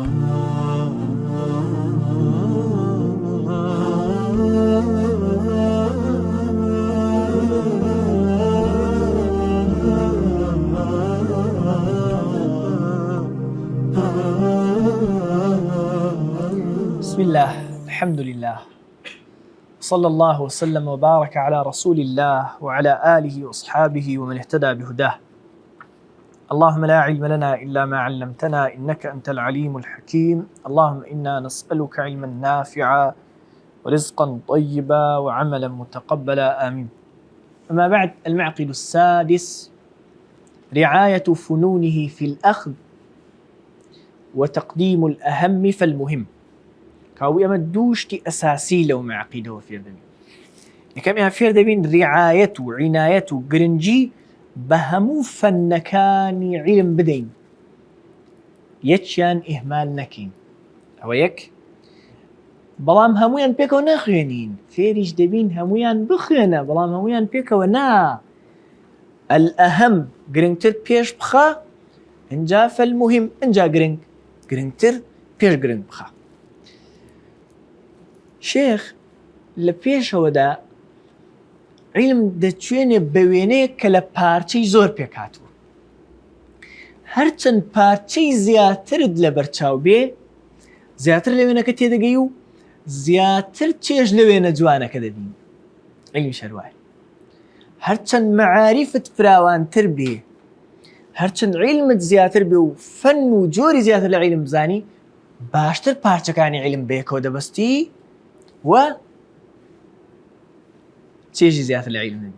بسم الله، الحمد لله، صلى الله وسلم وبارك على رسول الله وعلى آله وأصحابه ومن اهتدى بهداه. اللهم لا علم لنا إلا ما علمتنا إنك أنت العليم الحكيم. اللهم إنا نسألك علما نافعا ورزقا طيبا وعملا متقبلا، آمين. أما بعد، المعقد السادس: رعاية فنونه في الأخذ وتقديم الأهم فالمهم. كاوي أما دوشتي أساسي لو معقيده وفير دبين يكميها فير دبين رعايته عنايته قرنجي بهمو فنكاني علم بدين يتشان إهمال نكين أو يك بلام همويان بيكو نخينين فيريش دبين همويان بخينا بلام همويان بيكو نا الأهم قرنجتر بيش بخا انجا فالمهم انجا قرنجتر بيش قرنج بخا. شيخ لپیشەوە دا علم دەچوێنێ بەوێنەیە کە لە پارچەی زۆر پێکهاتووە. هەرچەند پارچەی زیاترت لە بەرچاو بێ زیاتر لە وێنەکە تێدەگەی و زیاتر چێژ لە وێنە جوانەکە دەبین. علمی شەروایە. هەرچەند مەعاریفت فراوانتر بێ، هەرچەند علمت زیاتر بێ و فەن و جۆری زیاتر لە علم بزانی، باشتر پارچەکانی علم بەیەکەوە دەبەستی و تيجي زيادة العلم.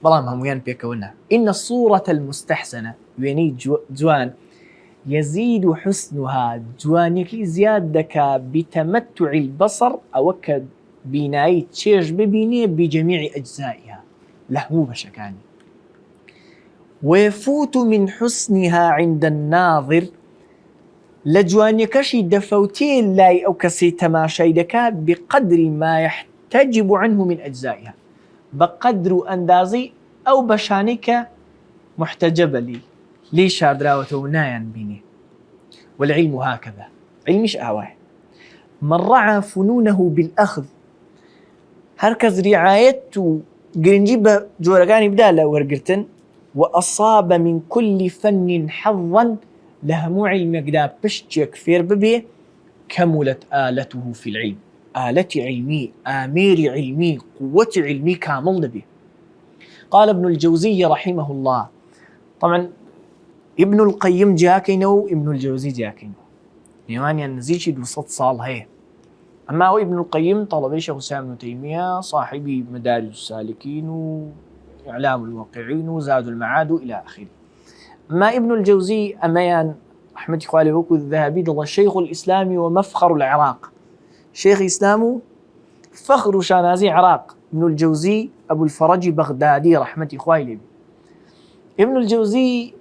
بلام همويان بيكونا إن الصورة المستحسنة ويني جوان يزيد حسنها جوانيكي زيادك بتمتع البصر أو بناي تشيج ببيني بجميع أجزائها لهمو بشكاني، ويفوت من حسنها عند الناظر لجوانيكشي دفوتين لاي أو كسي تماشي دكا بقدر ما يحتجب عنه من أجزائها، بقدر أندازي أو بشانك محتجب لي شادراوته ونايان بيني. والعلم هكذا، علمش آواه من رعى فنونه بالأخذ هركز رعايته قرنجيب جورقاني بدالا ورقرتن وأصاب من كل فن حظا لهمو علم يقدا بشتك فير ببي كملت آلته في العلم. آلة علمي، آمير علمي، قوة علمي كامل نبي. قال ابن الجوزي رحمه الله، طبعا ابن القيم جاكينو ابن الجوزي جاكينو نيوانيا نزيشي دو 100 صال هي. أما هو ابن القيم طلبي شيخ الإسلام ابن تيمية صاحبي مدارج السالكين وإعلام الواقعين وزاد المعاد إلى آخره. ما ابن الجوزي أميان رحمة إخوالي وكو الذهبي ضل شيخ الإسلام ومفخر العراق، شيخ إسلام فخر شانازي عراق. ابن الجوزي أبو الفرج بغدادي رحمة إخوالي. ابن الجوزي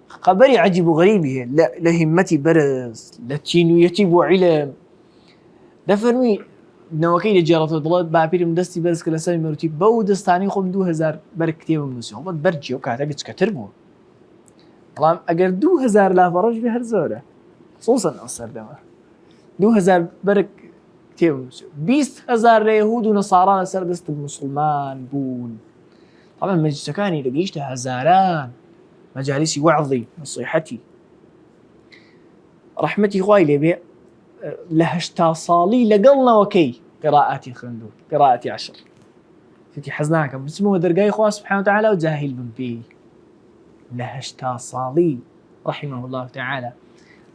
خبري عجيب وغريبه لهمتي برز لتشينويتي وعلم دفرمي نوكيل جارة الضلات بعبير مدستي برز كلا سامي مرتي بودستاني خم 2000 برك كتير من نسي هم برجي وكاتب كتربو طبعا اگر 2000 لا فرج به هر زوره خصوصا اصر دمر 2000 برك كتير من نسي 20000 يهود ونصارى سر دست المسلمان بون. طبعا مجلس كاني لقيشت هزاران مجالسي وعظي نصيحتي رحمتي خوالي بي لهشتا صالي لقلنا وكي قراءاتي خندو قراءتي 10 فتي حزناك بسمه درقاي خواه سبحانه وتعالى وجاهل بن بي لهشتا صالي رحمه الله تعالى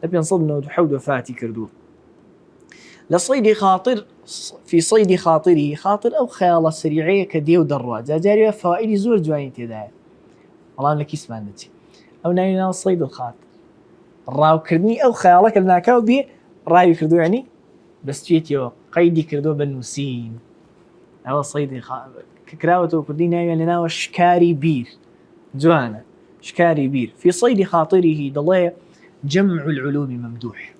لبين صدنا وحود وفاتي كردو لصيدي خاطر في صيد خاطره خاطر أو خيالة سريعية كديو دراج جاري فوائد زور جواني تدايا والله لك اسمان نتي أو ناينا الصيد الخاطر الراو كردني أو خيالك الناكاو بي راوي كردو يعني بس جيتيو قيدي كردو بالنسين أو صيدي كراوته كردي نايا لنا شكاري بير جوانا شكاري بير في صيد خاطره ضلية جمع العلوم ممدوح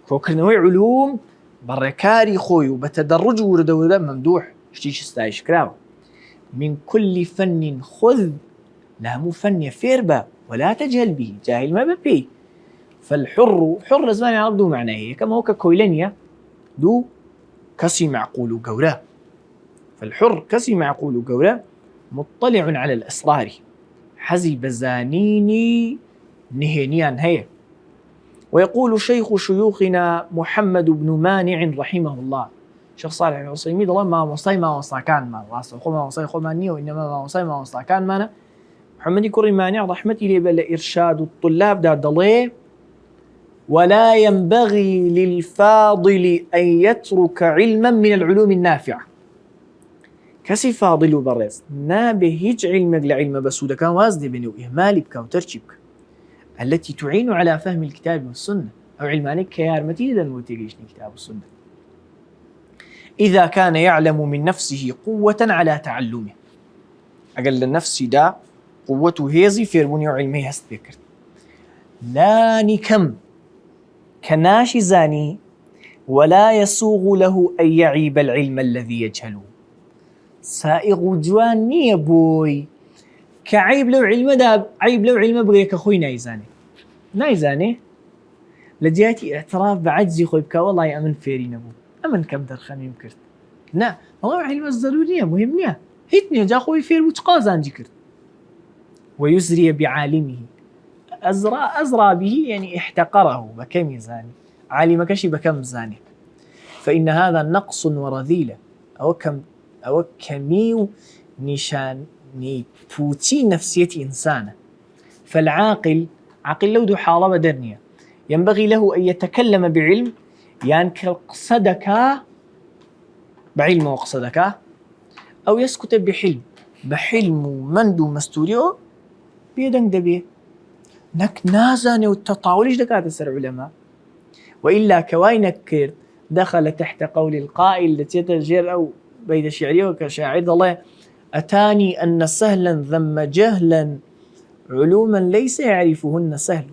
فوكرنوي علوم بركاري خوي وبتدرج وردودا ممدوح شتيش استايش كراو من كل فن خذ لا مو فن يفيربا ولا تجهل به جاهل ما ببي فالحر حر زمان عرب دو معناه كما هو ككويلنيا دو كسي معقول قولا. فالحر كسي معقول قولا مطلع على الأسرار حزي بزانيني نهينيان هي. ويقول شيخ شيوخنا محمد بن مانع رحمه الله، شيخ صالح العثيمين الله ما وصي ما وصى كان ما وصى خو ما وصي خو ماني وإنما ما وصي ما وصى كان مانا محمد كري مانع رحمتي لي بل إرشاد الطلاب دا دلي ولا ينبغي للفاضل أن يترك علما من العلوم النافعة. كسي فاضل وبرز نابه هيج علمك لعلم بسودة كان وازدي بني وإهمالك وترشبك التي تعين على فهم الكتاب والسنة أو علمانك كيار متيدا وتيجيشني كتاب والسنة إذا كان يعلم من نفسه قوة على تعلمه. أقل نفسي دا قوته هيزي فيربوني وعلمي هست بكرت لا نكم كناشي زاني ولا يسوغ له أن يعيب العلم الذي يجهله. سائغ جوان نية بوي كعيب لو علم دا عيب لو علم بغيك أخوي نايزاني لجياتي اعتراف بعجزي خوي بكا والله أمن فيري نبو أمن كم درخاني مكرت نا والله علم الضرورية مهمنية هيتني جا خوي فير وتقازان جكرت. ويزري بعالمه أزرى به يعني احتقره بكم يزاني عالم كشي بكم زاني. فإن هذا نقص ورذيلة أو كميو نشان بوتي نفسية إنسانة. فالعاقل عاقل لو دو حالة بدرنية ينبغي له أن يتكلم بعلم يعني كالقصدك بعلم وقصدك أو يسكت بحلم مندو مستوريو بيدن دبيه نك نازاني والتطاولش دكات السر علماء. وإلا كواينك دخل تحت قول القائل التي يتجر أو بيد الشعرية وكشاعر الله أتاني أن سهلا ذم جهلا علوما ليس يعرفهن سهل.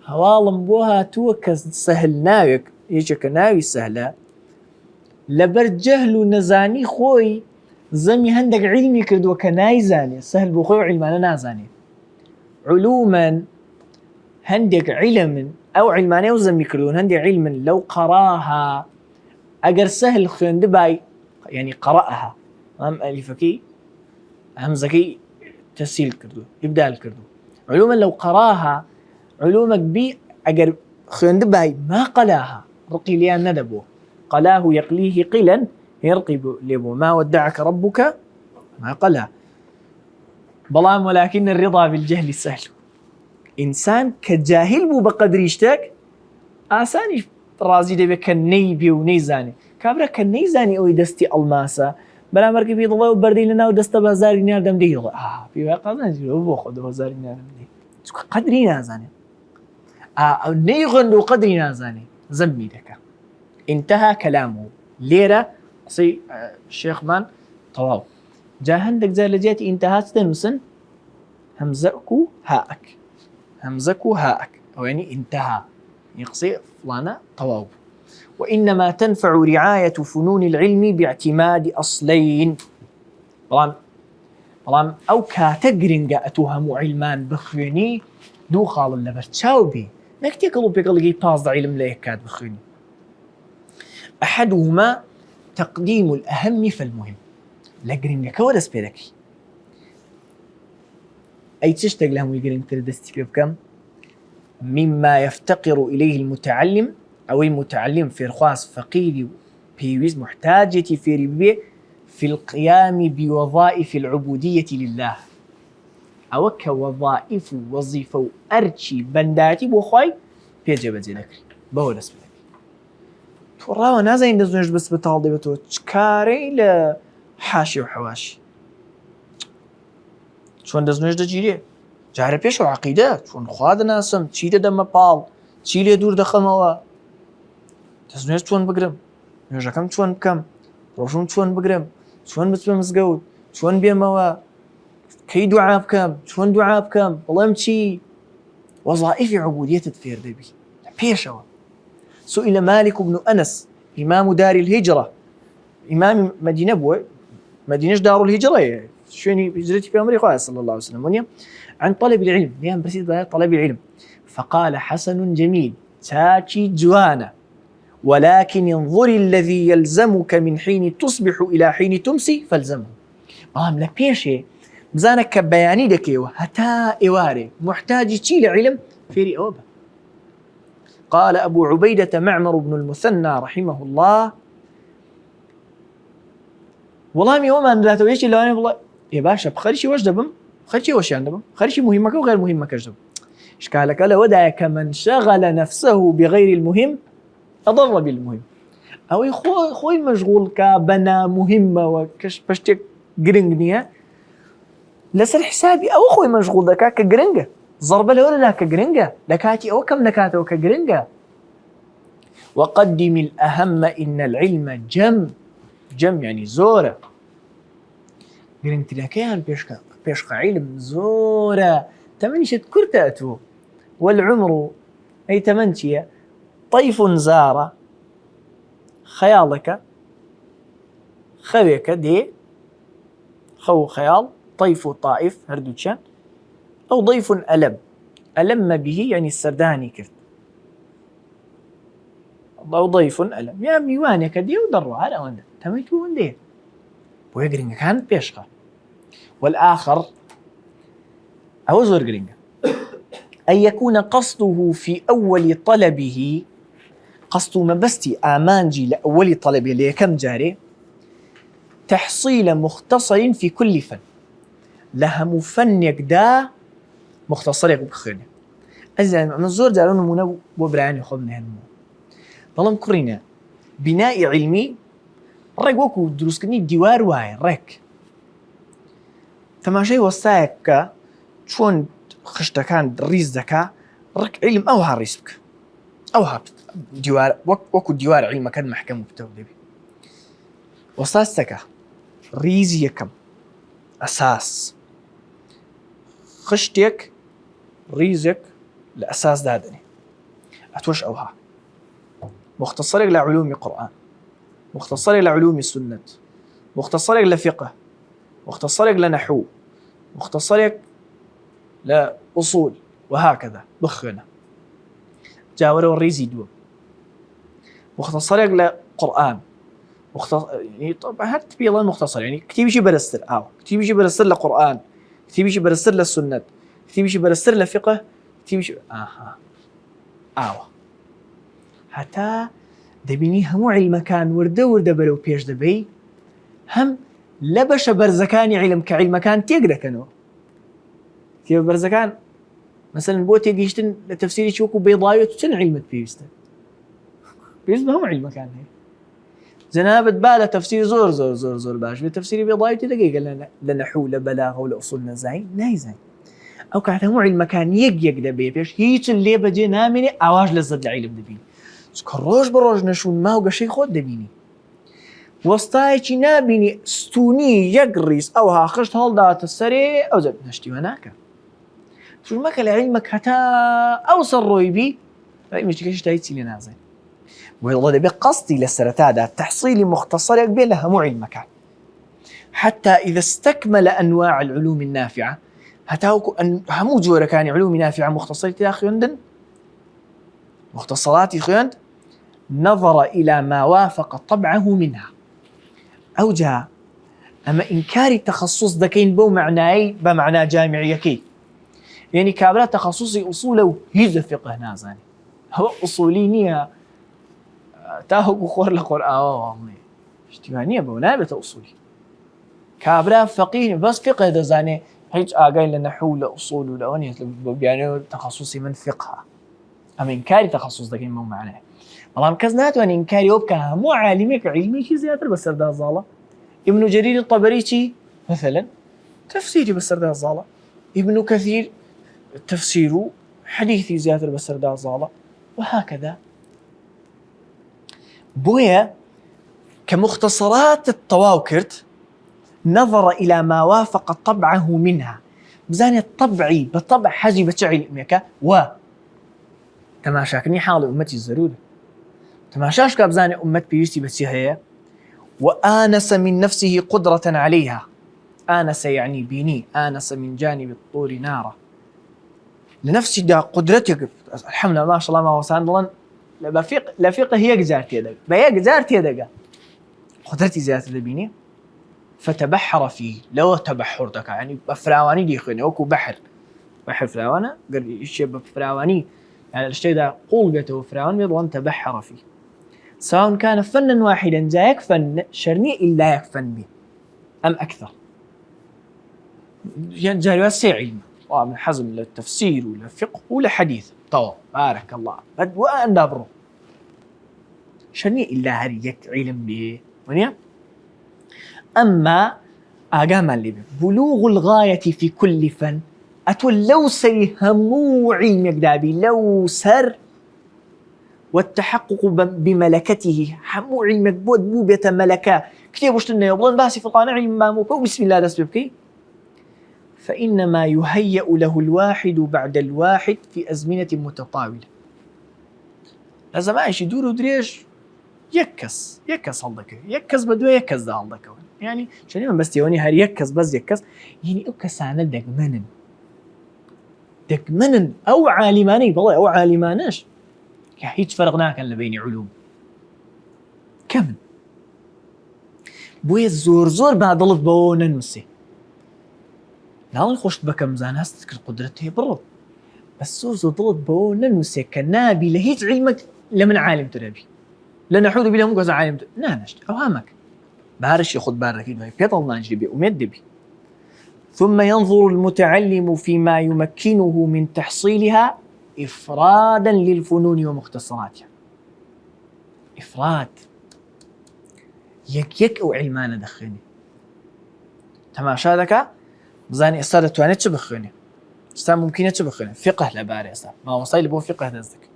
هوالم بوها توك سهل ناوك يجك ناوي سهلة لبر جهل نزاني خوي زمي هندك علمي كردو كناي زاني سهل بخوي علمانا نازاني علوما هندك علم أو علماني وزمي كردون هندك علم لو قراها أجر سهل خيون دباي يعني قرأها هم ألفكي همزكي تسهيل كردو إبدال كردو. علوما لو قراها علومك بي أجر خيون دباي ما قلاها رقي ليان ندبو قلاه يقليه قلا يرقي لبو ما ودعك ربك ما قلا بلام. ولكن الرضا بالجهل سهل. إنسان كجاهل بو بقدر يشتاك آساني رازي دي بكني بيو نيزاني كابرا كنيزاني أو دستي ألماسا بلا مركي في ضلوا بردي لنا ودست بازاري نار دم دي في واقع نجي وباخذ بازاري نار دم دي قدري نازاني أو نيغن قدري نازاني زمي لك. انتهى كلامه ليرة سي الشيخ مان طواو جا هندك زي لجيتي انتهت تنوسن همزكو هاك أو يعني انتهى يقصي فلانا طواو. وإنما تنفع رعاية فنون العلم باعتماد أصلين بلام أو كاتجرين جاءتهم علمان بخيني دو خال اللي برتشاوبي نكتي قلو بيقلقي باز علم ليه كاد بخيني. أحدهما تقديم الأهم فالمهم لجرين كورس بيدكي أي تشتغل لهم يجرين تردستي بكم مما يفتقر إليه المتعلم أو المتعلم في رخاص فقير بيويز محتاجة في ربيع في القيام بوظائف العبودية لله أو كوظائف وظيفة أرشي بنداتي بوخوي بيجب ذلك بولس بلك تورا نازا يندزونش بس بتالدي بتو تشكاري لحاشي وحواشي شون دزنوش دا جيري جاري بيشو عقيدة شون خواد ناسم چي دا دم بال چي لي دور دخموا دزنوش چون بگرم نوجاكم چون بكم روشون چون بگرم چون بتبم مزگود چون بيموا كي دعاء بكم چون دعاء بكم والله مچي وظائف عبودية تدفير دبي بيشوا. سئل مالك بن أنس إمام دار الهجرة إمام مدينة بوي مدينة دار الهجرة شوني هجرتي في أمريكا صلى الله عليه وسلم عن طلب العلم لأن برسيد طلب العلم فقال حسن جميل تاچی جوانە ولكن انظر الذي يلزمك من حين تصبح إلى حين تمسي فالزمه. بەڵام لە پێشێ بزانە کە بەیانی دەکەیەوە هەتا ئێوارێ محتاجی چی لە عیلم فێری ئەوە بە. قال أبو عبيدة معمر بن المثنى رحمه الله وڵامی ئەومان دراتەوە یەکی لەوانەیە بڵێ ئێ باشە خەریکی وەش دەبم خەریکی وەشیان دەبم خەریکی مهمەکە و غێر مهمەکەش دەبم. إشكالك لەوەدایە کە من شغل نفسه بغير المهم أضر بالمهم ئەوەی خۆی مەشغوڵکە بە نامهمەوە کەش پشتێک گرنگ نییە لەسەر حسابی ئەوە خۆی مەشغوڵ دەکات کە گرنگە ضربە لەوە لەدا کە گرنگە لە کاتی ئەوە کەم دەکاتەوە کە گرنگە. وقدم الأهم إن العلم جم يعني زۆرە گرنگترەکەیان پێشقە عیلم زۆرە تەمەنیشت کورتە ئەتوو والعمر أي تەمەن چییە طيف زارە خەیاڵەکە خەوێکە دێ خەو خەیاڵ طيف و طائف هەردووچیان أو ضيف ألم به يعني السرداني کرد أو ضيف ألم يا میوانێکە دێ و دەڕوا هەر ئەوەندە تەمەی تو هەندێ بۆیە گرنگەکان پێشخە. والآخر أو زۆر گرنگە أن يكون قصده في أول طلبه قصد مبستي آمانجي لأول طلبه ليكم جاري تحصيل مختصر في كل فن لهم فن يقدا مختصر يقبخيني أزاي من زور دارون منو وبراني خذنا هنمو ظلم كرينا بناء علمي رك وكو دروس كني ديوار واي رك تماشي وسايك شون خشتا كان ريز دكا رك علم أوها ريسك أوها ديوار وكو ديوار علم كان محكم بتودي وساستك ريز يكم أساس خشتك ريزك لأساس دادني أتوش أوها مختصرك لعلوم القرآن مختصرك لعلوم السنة مختصرك لفقه مختصرك لنحو مختصرك لأصول وهكذا بخنا جاورة والريزي دوم مختصرك لقرآن يعني طبعا هاد تبي الله مختصر يعني كتيب شي برستر كتيب شي برستر لقرآن كتيب شي برستر للسنة كتيب شي برستر لفقه كتيب شي حتى دبيني همو علمكان ورده بلو بيش دبي هم لبش برزكاني علم كعلم كان تيقدر كانوا كيف برزكان مثلا بوتي جيشتن لتفسيري شوكو بيضاوي تشن علمت بيست بيست هم علم كان هي زنابت باله تفسير زور باش بتفسيري بيضاوي دقيقه لنحو لبلاغه ولاصولنا زين ناي زين او كان هم علم كان يقدر بيش هيك اللي بجي نامني اواج لزد العلم دبي سكروج بروج نشون ما هو شيء خود دبيني وسطايتي نابيني ستوني يقريس او هاخشت هالدات السري او زب نشتي هناك شو ما كان علمك حتى اوصل رويبي مش كيش تايتي لي نازل والله ده بقصدي للسرتاده تحصيلي مختصر بين لها مو علمك حتى اذا استكمل انواع العلوم النافعه هتاوكو ان همو جوره كان علوم نافعه مختصرتي يا اخي عندن مختصراتي خيند نظر إلى ما وافق طبعه منها أو جاء أما إنكار تخصص دكين بو معناي بمعنى جامعيكي يعني كابلا تخصصي أصوله هيز فقه نازاني هو أصولينية تاهو خور لقرآن اشتغانية بونابة أصولي كابلا فقيه بس فقه دزاني هيج آقاين لنحو لأصول ولأوني يعني تخصصي من فقه أما إنكاري تخصص دكين بو معناي والله كزنات وأن إنكاري وبكها مو عالمي علمي شي زيادة بسردها الزالة ابن جرير الطبري شي مثلا تفسيري بسردها الزالة ابن كثير تفسيره حديثي زيادة بسردها الزالة وهكذا بويا كمختصرات الطواوكرت نظر إلى ما وافق طبعه منها بزاني الطبعي بطبع حاجي بتشعي الميكا تماشاكني حال أمتي الزرودة تماشاش كابزاني أمت بيوستي بسيهية وآنس من نفسه قدرة عليها آنس يعني بيني آنس من جانب الطور نارا لنفسي دا قدرتك الحمد لله ما شاء الله ما وصلنا ضلن لفقه هي جزارتي دقة بيا جزارتي دقة قدرتي زيادة دبيني فتبحر فيه لو تبحرتك يعني بفراواني دي خيني وكو بحر فراوانة قال إيش بفراواني يعني الشيء ده قولته فراوان يضلن تبحر فيه سواء كان فنا واحدا جايك فن شرني إلا يكفن به أم أكثر يعني جاري واسع علم ومن حزم للتفسير ولا فقه ولا حديث طوى بارك الله وأنا برو شرني إلا هريك علم به ونيا أما أقام اللي بلوغ الغاية في كل فن أتول لو سري همو علم يقدابي لو سر والتحقق بملكته همو علم يقبود بوبية ملكة كتير وشتنا يبضن باسي في القانع علم ما موكو بسم الله دسببكي فإنما يهيأ له الواحد بعد الواحد في أزمنة متطاولة لازم عايش يدور ودريش يكس هالدك يكس بدو يكس ده هالدك يعني شنو بس تيوني هر يكس بس يكس يعني أكسانة دقمنن أو عالماني والله أو عالمانش يعني هيج فرقنا كان لبين علوم كم بوي زور بعد ضلت بونا نمسي لا نخش بكم زان هستذكر قدرته برو بس زور ضلت بونا نمسي كنابي لهيج علمك لمن عالم تنبي لأن حوذ بلا مقص عالم نانشت أوهامك بارش ياخذ بارك إنه يبيضل نانجري بي ومد بي ثم ينظر المتعلم فيما يمكنه من تحصيلها إفرادا للفنون ومختصراتها إفراد يك أو علمان دخني تماشا ذكا بزاني أستاذ توانيت شبخني أستاذ ممكن تشبخني فقه لباري أستاذ ما وصل بو فقه دزك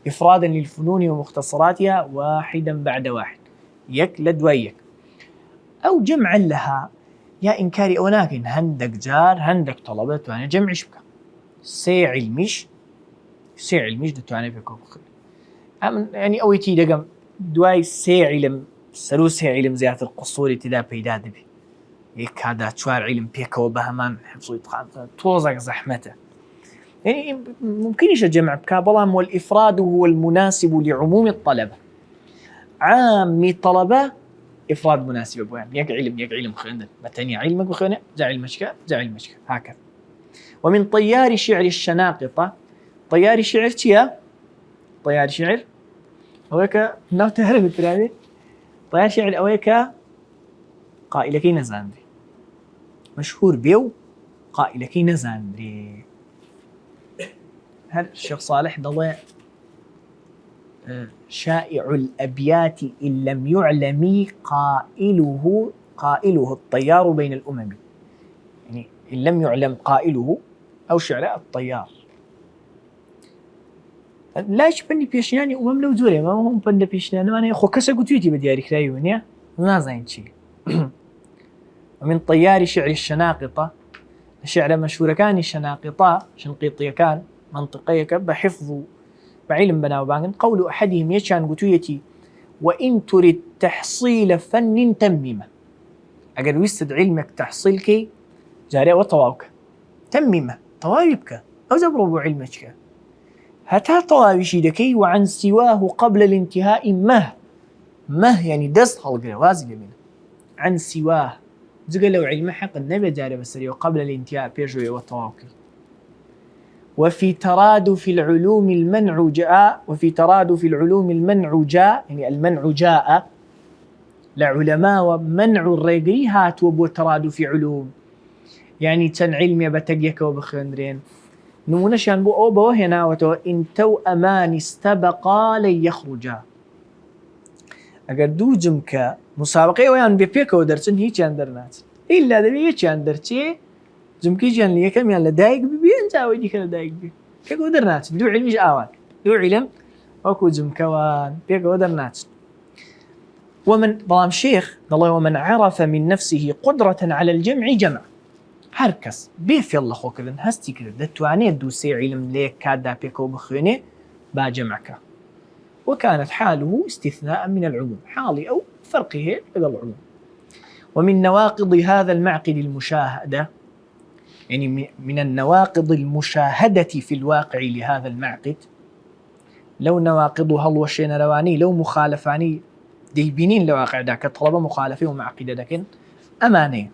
إفرادا للفنون ومختصراتها واحدا بعد واحد يك لدويك أو جمعا لها يا إنكاري أوناكن هندك جار هندك طلبات وانا جمع شبكة سي علميش دتو أنا بيكون يعني أويتي دقم دواي سي علم سلو سي علم زيادة القصور تدا بيداد بي يك هذا شوار علم بيكا وبهمان حفظو يتقان توزق زحمته يعني ممكن يجمع بكابلام والإفراد هو المناسب لعموم الطلبة عام طلبة إفراد مناسب بوين يك علم خينا متني علمك بخينا جا علمك هكذا ومن طيار شعر الشناقطة طيار شعر تيا طيار شعر أويك ناو تهرب الترابي طيار شعر أويك قائلكي نزاندري مشهور بيو قائلكي نزاندري هل الشيخ صالح ضلع شائع الأبيات إن لم يعلم قائله الطيار بين الأمم يعني إن لم يعلم قائله أو شعر الطيار لا يشبني بيشناني أمم لو زوري ما هم بند بيشناني أنا أخو كسا قتويتي بدياري كرايونيا ما زين شيء ومن طيار شعر الشناقطة شعر مشهور كان الشناقطة شنقيطية كان منطقية كب حفظ بعلم بنا وبانن قول أحدهم يشان قتويتي وإن تريد تحصيل فن تميمة أجر ويستد علمك تحصيلك جارية وطواوك تميمة طوايبك أو زبرو علمك هتا طواوشي دكي وعن سواه قبل الانتهاء مه يعني دست هالقرى وازي منه عن سواه زقل لو علم حق النبي جاري بسري وقبل الانتهاء بيجوي وطواوك وفي ترادف العلوم المنع جاء يعني المنع جاء لعلماء ومنع الرجري هات وبو ترادف علوم يعني تن علم بتجيك وبخندرين نمونش يعني بو هنا وتو إن تو أمان استبقا لن يخرجا أجر دوجمك مسابقة ويان بيبيك ودرسن هيك يندرنات إلا دبيك يندرتي زمكي جان لي كم يلا دايق بين جاوي ديك دايق بي كيكو درنات دو علمي آوان دو علم أكو زمكوان بيكو درنات ومن بلام شيخ الله ومن عرف من نفسه قدرة على الجمع جمع هركس بيف يلا خو كذا هستي كذا دتواني دوسي علم ليك كادا بيكو بخيني با جمعك وكانت حاله استثناء من العموم حالي أو فرقه إلى العموم ومن نواقض هذا المعقد المشاهدة يعني من النواقض المشاهدة في الواقع لهذا المعقد، لو نواقضها الوشين رواني لو مخالفاني ديبينين لواقع ذاك الطلبة مخالفة ومعقدة لكن أمانة.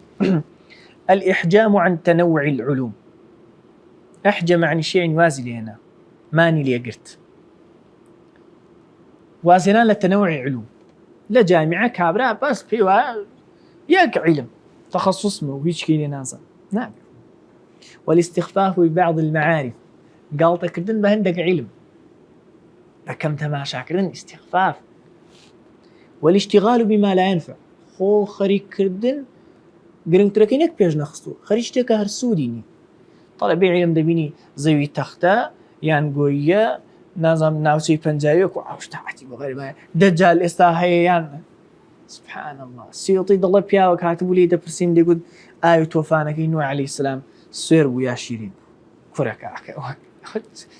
الإحجام عن تنوع العلوم. أحجم عن شيء وازي هنا ماني لي قرت وازنان لتنوع العلوم لجامعة كابرا بس بيوا ياك علم تخصص مو هيش كيني نازل نعم. والاستخفاف ببعض المعارف قال تكردن بهندك علم بكم تماشا كردن استخفاف. والاشتغال بما لا ينفع خو خريك كردن قرن تركينك بيج نخصو خريجتك هرسوديني طلب علم دبيني زوي تخته يعني قوية نظام ناوسي بنجايوك وعوش تحتي بغير دجال إستاهي يعني سبحان الله. السيوطي ضل بياو كاتبوا لي دبرسين دي قد آية توفانك نوح عليه السلام سير ويا شيرين فرك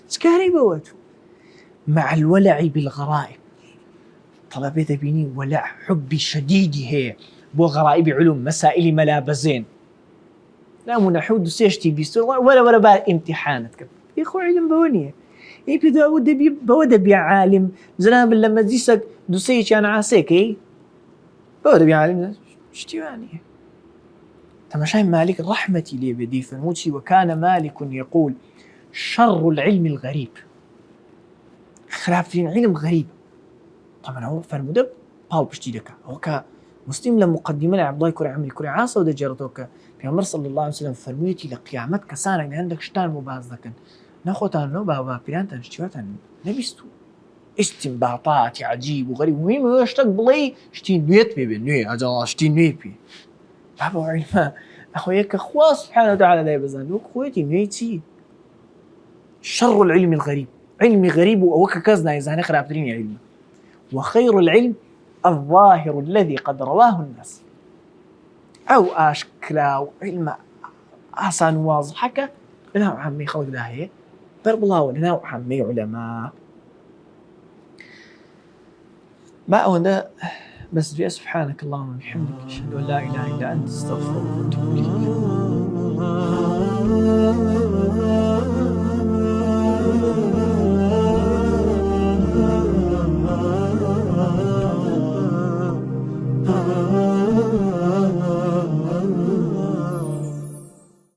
سكاري بواتو مع الولع بالغرائب. طلبي دبيني ولع حبي شديد هي بو غرائب علوم مسائل ملابزين لا منحود سيشتي بيستو ولا بقى امتحانتك يا اخو علم بونيه يبدو اود بود بيا عالم زناب لما زيسك دوسيش انا عاسيك اي بود بيا عالم اشتيواني تماشي مالك رحمتي لي بدي فنوتي. وكان مالك يقول شر العلم الغريب خلاف في علم غريب. طبعا هو فرمودب باو بشتي لك هو كمسلم لمقدمه لعبد الله كوري عمري كوري عاصه ودجرتوك پیغمبر صلی الله علیه وسلم فرمویتی لقیامت کسانی عندك شتان مباز دکن نخوتان نو بابا پیرانتان شتیواتان نبیستو استنباطات عجيب وغريب مهم يشتق بلي شتين نيت بي ني اجا شتين ني بي بابا علما اخوياك اخوا سبحانه وتعالى لا يبزان وخويتي ميتي. شر العلم الغريب علم غريب وككزنا اذا نقرا بدرين علم. وخير العلم الظاهر الذي قد رواه الناس أو أشكلا علم أحسن واضح حكا لنا عمي خلق داهية ضرب الله ولنا عمي علماء ما أولا بس في سبحانك اللهم وبحمدك أشهد أن لا إله إلا أنت استغفرك وأتوب إليك.